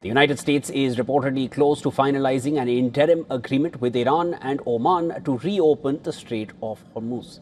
The United States is reportedly close to finalizing an interim agreement with Iran and Oman to reopen the Strait of Hormuz.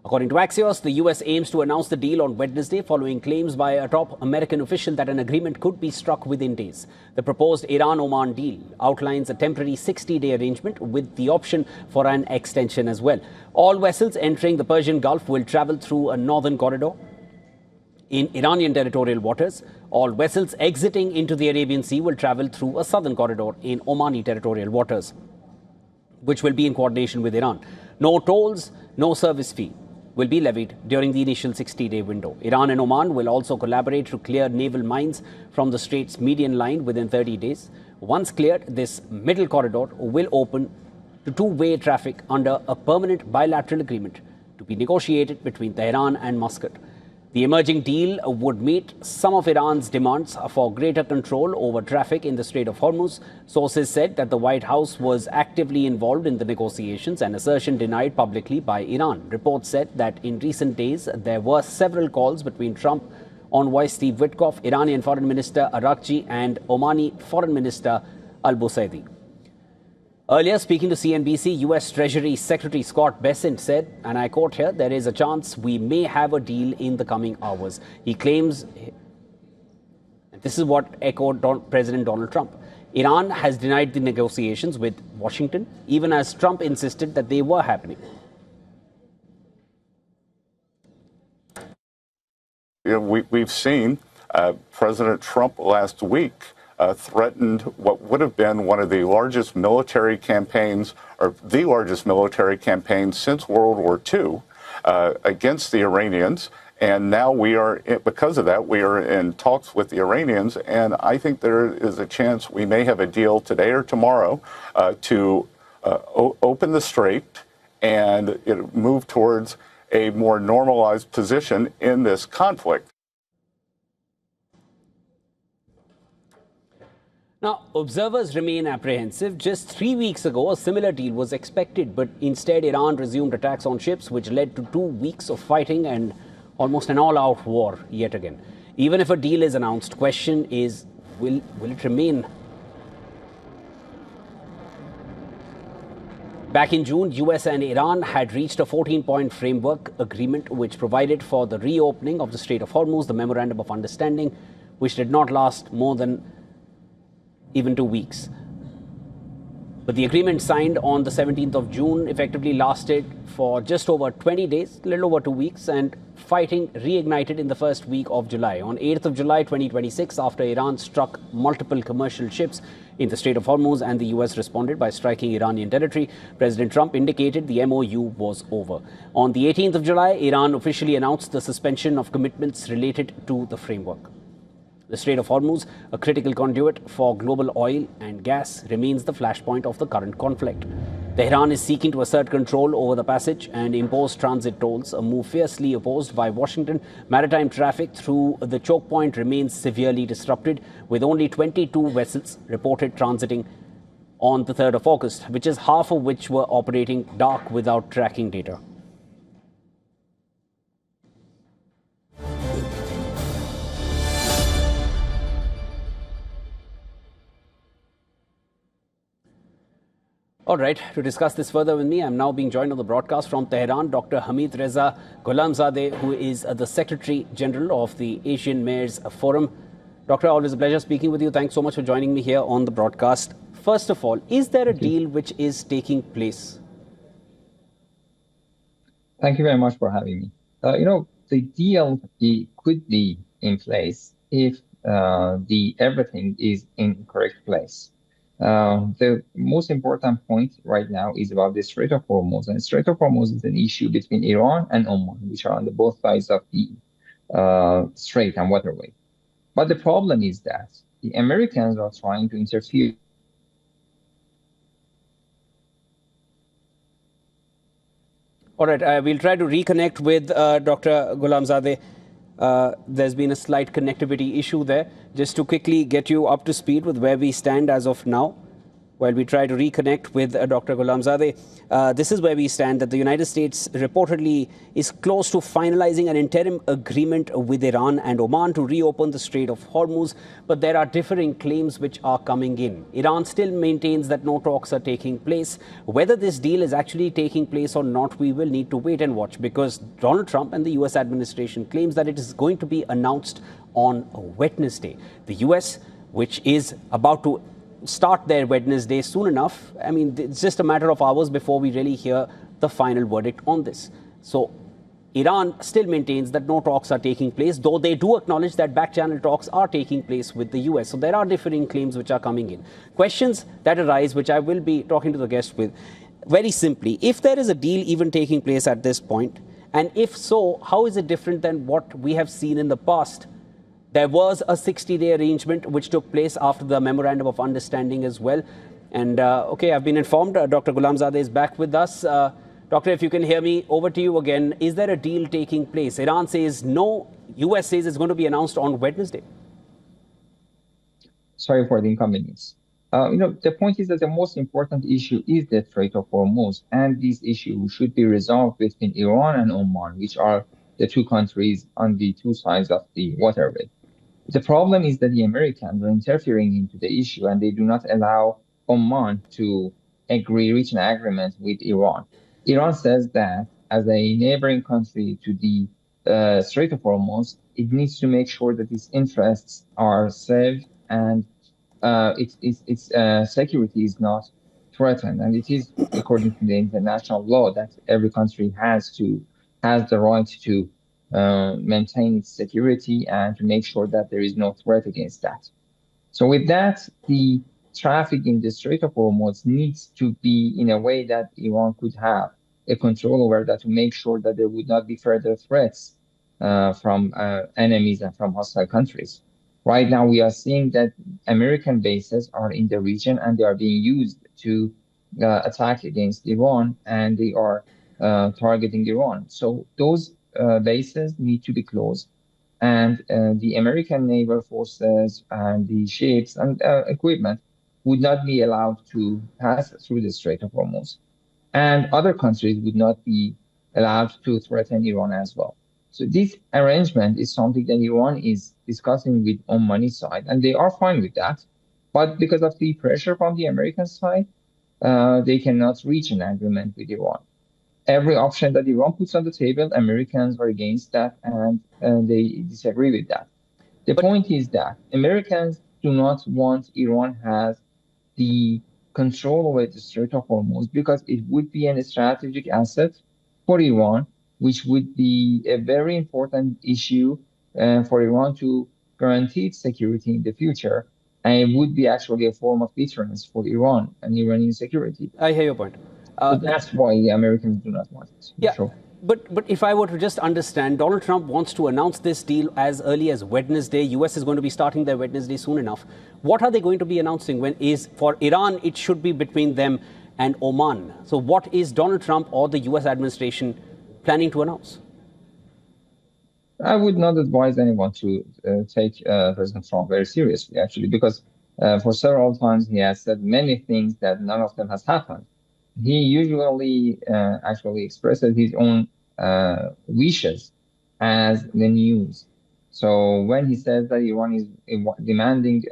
According to Axios, the U.S. aims to announce the deal on Wednesday following claims by a top American official that an agreement could be struck within days. The proposed Iran-Oman deal outlines a temporary 60-day arrangement with the option for an extension as well. All vessels entering the Persian Gulf will travel through a northern corridor in Iranian territorial waters. All vessels exiting into the Arabian Sea will travel through a southern corridor in Omani territorial waters, which will be in coordination with Iran. No tolls, no service fee will be levied during the initial 60-day window. Iran and Oman will also collaborate to clear naval mines from the strait's median line within 30 days. Once cleared, this middle corridor will open to two-way traffic under a permanent bilateral agreement to be negotiated between Tehran and Muscat. The emerging deal would meet some of Iran's demands for greater control over traffic in the Strait of Hormuz. Sources said that the White House was actively involved in the negotiations, an assertion denied publicly by Iran. Reports said that in recent days, there were several calls between Trump envoy Steve Witkoff, Iranian Foreign Minister Arakchi, and Omani Foreign Minister al-Busaidi. Earlier, speaking to CNBC, U.S. Treasury Secretary Scott Bessent said, and I quote here, "There is a chance we may have a deal in the coming hours." He claims, and this is what echoed President Donald Trump, Iran has denied the negotiations with Washington, even as Trump insisted that they were happening. We've seen President Trump last week threatened what would have been one of the largest military campaigns, or the largest military campaign since World War II, against the Iranians. And now because of that, we are in talks with the Iranians. And I think there is a chance we may have a deal today or tomorrow to open the strait and move towards a more normalized position in this conflict. Now, observers remain apprehensive. Just 3 weeks ago, a similar deal was expected, but instead Iran resumed attacks on ships, which led to 2 weeks of fighting and almost an all-out war yet again. Even if a deal is announced, question is, will it remain? Back in June, US and Iran had reached a 14-point framework agreement which provided for the reopening of the Strait of Hormuz, the Memorandum of Understanding, which did not last more than even 2 weeks. But the agreement signed on the 17th of June effectively lasted for just over 20 days, a little over 2 weeks, and fighting reignited in the first week of July. On 8th of July 2026, after Iran struck multiple commercial ships in the Strait of Hormuz and the US responded by striking Iranian territory, President Trump indicated the MOU was over. On the 18th of July, Iran officially announced the suspension of commitments related to the framework. The Strait of Hormuz, a critical conduit for global oil and gas, remains the flashpoint of the current conflict. Tehran is seeking to assert control over the passage and impose transit tolls, a move fiercely opposed by Washington. Maritime traffic through the chokepoint remains severely disrupted, with only 22 vessels reported transiting on the 3rd of August, which is half of which were operating dark without tracking data. All right, to discuss this further with me, I'm now being joined on the broadcast from Tehran, Dr. Hamid Reza Gholamzadeh, who is the Secretary General of the Asian Mayors Forum. Doctor, always a pleasure speaking with you. Thanks so much for joining me here on the broadcast. First of all, is there a deal which is taking place? Thank you very much for having me. The deal could be in place if everything is in correct place. The most important point right now is about the Strait of Hormuz. And Strait of Hormuz is an issue between Iran and Oman, which are on both sides of the strait and waterway. But the problem is that the Americans are trying to interfere. All right, we'll try to reconnect with Dr. Gholamzadeh. There's been a slight connectivity issue there. Just to quickly get you up to speed with where we stand as of now. While we try to reconnect with Dr. Ghulamzadeh, this is where we stand, that the United States reportedly is close to finalizing an interim agreement with Iran and Oman to reopen the Strait of Hormuz, but there are differing claims which are coming in. Iran still maintains that no talks are taking place. Whether this deal is actually taking place or not, we will need to wait and watch, because Donald Trump and the US administration claims that it is going to be announced on Wednesday. The US, which is about to start their Wednesday soon enough. I mean, it's just a matter of hours before we really hear the final verdict on this. So Iran still maintains that no talks are taking place, though they do acknowledge that back-channel talks are taking place with the US. So there are differing claims which are coming in. Questions that arise, which I will be talking to the guest with. Very simply, if there is a deal even taking place at this point, and if so, how is it different than what we have seen in the past? There was a 60-day arrangement which took place after the Memorandum of Understanding as well. And, okay, I've been informed Dr. Ghulamzadeh is back with us. Doctor, if you can hear me, over to you again. Is there a deal taking place? Iran says no. US says it's going to be announced on Wednesday. Sorry for the inconvenience. The point is that the most important issue is the Strait of Hormuz, and this issue should be resolved between Iran and Oman, which are the two countries on the two sides of the waterway. The problem is that the Americans are interfering into the issue, and they do not allow Oman to reach an agreement with Iran. Iran says that as a neighboring country to the Strait of Hormuz, it needs to make sure that its interests are served and its security is not threatened. And it is according to the international law that every country has the right to maintain its security and to make sure that there is no threat against that. So with that, the traffic in the Strait of Hormuz needs to be in a way that Iran could have a control over that, to make sure that there would not be further threats from enemies and from hostile countries. Right now, we are seeing that American bases are in the region and they are being used to attack against Iran, and they are targeting Iran. So those bases need to be closed, and the American naval forces and the ships and equipment would not be allowed to pass through the Strait of Hormuz, and other countries would not be allowed to threaten Iran as well. So this arrangement is something that Iran is discussing with Omani side, and they are fine with that. But because of the pressure from the American side, they cannot reach an agreement with Iran. Every option that Iran puts on the table, Americans are against that, and they disagree with that. The point is that Americans do not want Iran has the control over the Strait of Hormuz, because it would be a strategic asset for Iran, which would be a very important issue for Iran to guarantee its security in the future. And it would be actually a form of deterrence for Iran and Iranian security. I hear your point. So that's why the Americans do not want it. Yeah. Sure. But if I were to just understand, Donald Trump wants to announce this deal as early as Wednesday. US is going to be starting their Wednesday soon enough. What are they going to be announcing? When is for Iran, it should be between them and Oman. So what is Donald Trump or the US administration planning to announce? I would not advise anyone to take President Trump very seriously, actually, because for several times he has said many things that none of them has happened. He usually actually expresses his own wishes as the news. So when he says that Iran is demanding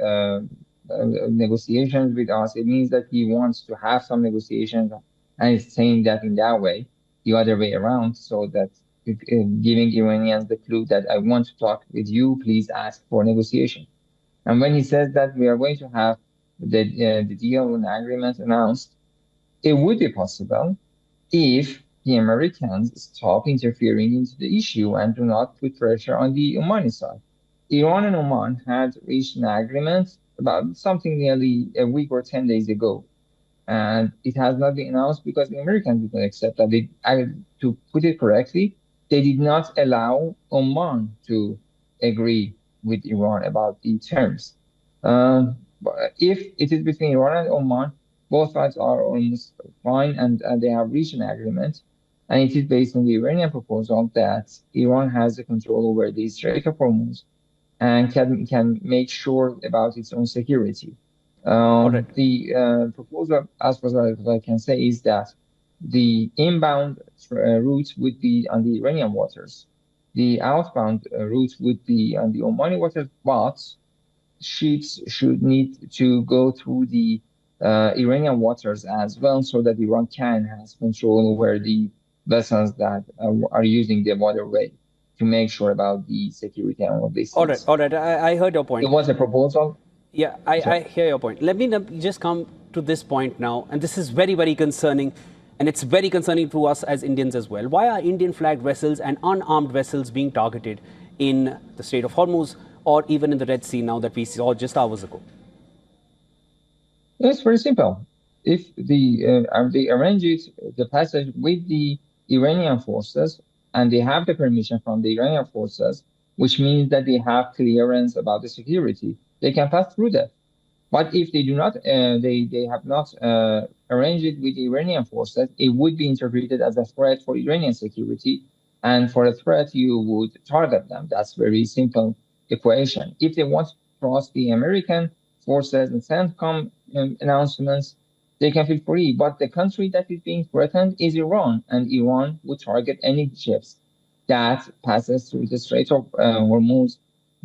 negotiations with us, it means that he wants to have some negotiations, and is saying that in that way, the other way around, so that giving Iranians the clue that I want to talk with you, please ask for negotiation. And when he says that we are going to have the deal and agreement announced, it would be possible if the Americans stop interfering into the issue and do not put pressure on the Omani side. Iran and Oman had reached an agreement about something nearly a week or 10 days ago. And it has not been announced because the Americans did not accept that. To put it correctly, they did not allow Oman to agree with Iran about the terms. If it is between Iran and Oman, both sides are almost fine, and they have reached an agreement. And it is based on the Iranian proposal that Iran has the control over the Strait of Hormuz and can make sure about its own security. All right. The proposal, as far as I can say, is that the inbound route would be on the Iranian waters. The outbound route would be on the Omani waters, but ships should need to go through the Iranian waters as well, so that Iran can have control over the vessels that are using the waterway to make sure about the security and all these All right. things. All right. I heard your point. It was a proposal. Yeah, I hear your point. Let me just come to this point now, and this is very, very concerning, and it's very concerning to us as Indians as well. Why are Indian flagged vessels and unarmed vessels being targeted in the Strait of Hormuz or even in the Red Sea now that we saw just hours ago? It's very simple. If they arrange it, the passage with the Iranian forces, and they have the permission from the Iranian forces, which means that they have clearance about the security, they can pass through that. But if they do not, they have not arranged it with the Iranian forces, it would be interpreted as a threat for Iranian security. And for a threat, you would target them. That's very simple equation. If they want to cross the American forces and CENTCOM announcements, they can feel free. But the country that is being threatened is Iran, and Iran would target any ships that passes through the Strait of Hormuz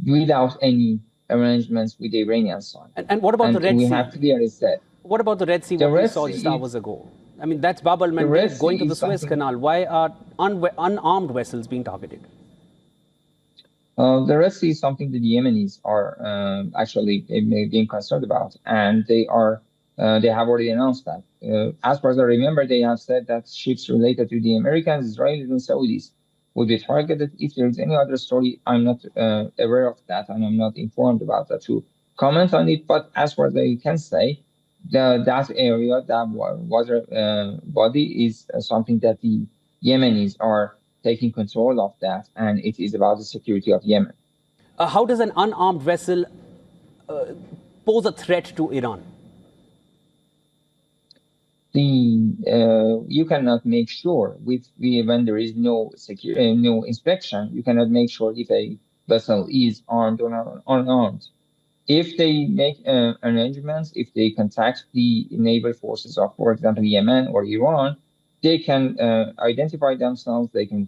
without any arrangements with the Iranian side. And what about the Red we Sea? have clearly said. What about the Red Sea, The what we Red saw Sea just is- hours ago? I mean, that's Bab al The Red Mandeb going to Sea the is Suez something- Canal. Why are unarmed vessels being targeted? The Red Sea is something that the Yemenis are actually being concerned about, and they have already announced that. As far as I remember, they have said that ships related to the Americans, Israelis, and Saudis will be targeted. If there is any other story, I'm not aware of that, and I'm not informed about that to comment on it. But as far as I can say, that area, that water body, is something that the Yemenis are taking control of that, and it is about the security of Yemen. How does an unarmed vessel pose a threat to Iran? You cannot make sure when there is no no inspection. You cannot make sure if a vessel is armed or unarmed. If they make arrangements, if they contact the naval forces of, for example, Yemen or Iran, they can identify themselves. They can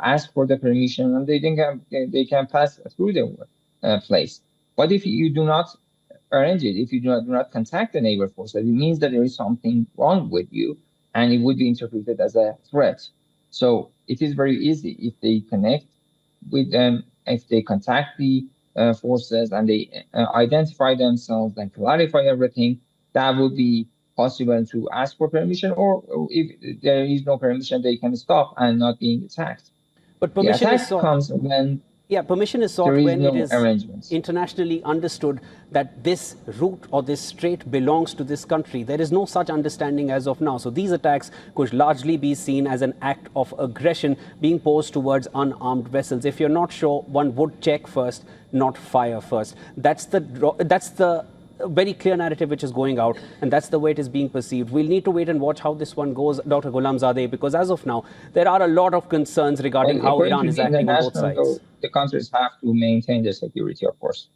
ask for the permission, and they can pass through the place. But if you do not arrange it, if you do not contact the naval force, it means that there is something wrong with you, and it would be interpreted as a threat. So it is very easy if they connect with them, if they contact the forces and they identify themselves and clarify everything, that would be possible to ask for permission, or if there is no permission, they can stop and not being attacked. But The permission is attack sought. comes when Yeah, permission is sought there is when no it is arrangements. internationally understood that this route or this strait belongs to this country. There is no such understanding as of now. So these attacks could largely be seen as an act of aggression being posed towards unarmed vessels. If you're not sure, one would check first, not fire first. That's the very clear narrative which is going out, and that's the way it is being perceived. We'll need to wait and watch how this one goes, Dr. Ghulamzadeh, because as of now, there are a lot of concerns regarding how According Iran to is the acting on both international law, sides. the countries have to maintain their security, of course.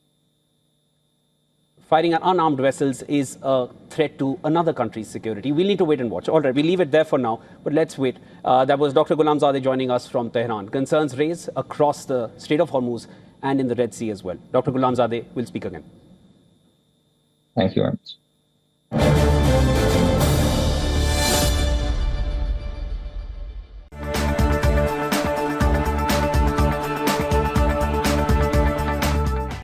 Firing at unarmed vessels is a threat to another country's security. We'll need to wait and watch. All right, we'll leave it there for now, but let's wait. That was Dr. Ghulamzadeh joining us from Tehran. Concerns raised across the Strait of Hormuz and in the Red Sea as well. Dr. Ghulamzadeh will speak again. Thank you very much.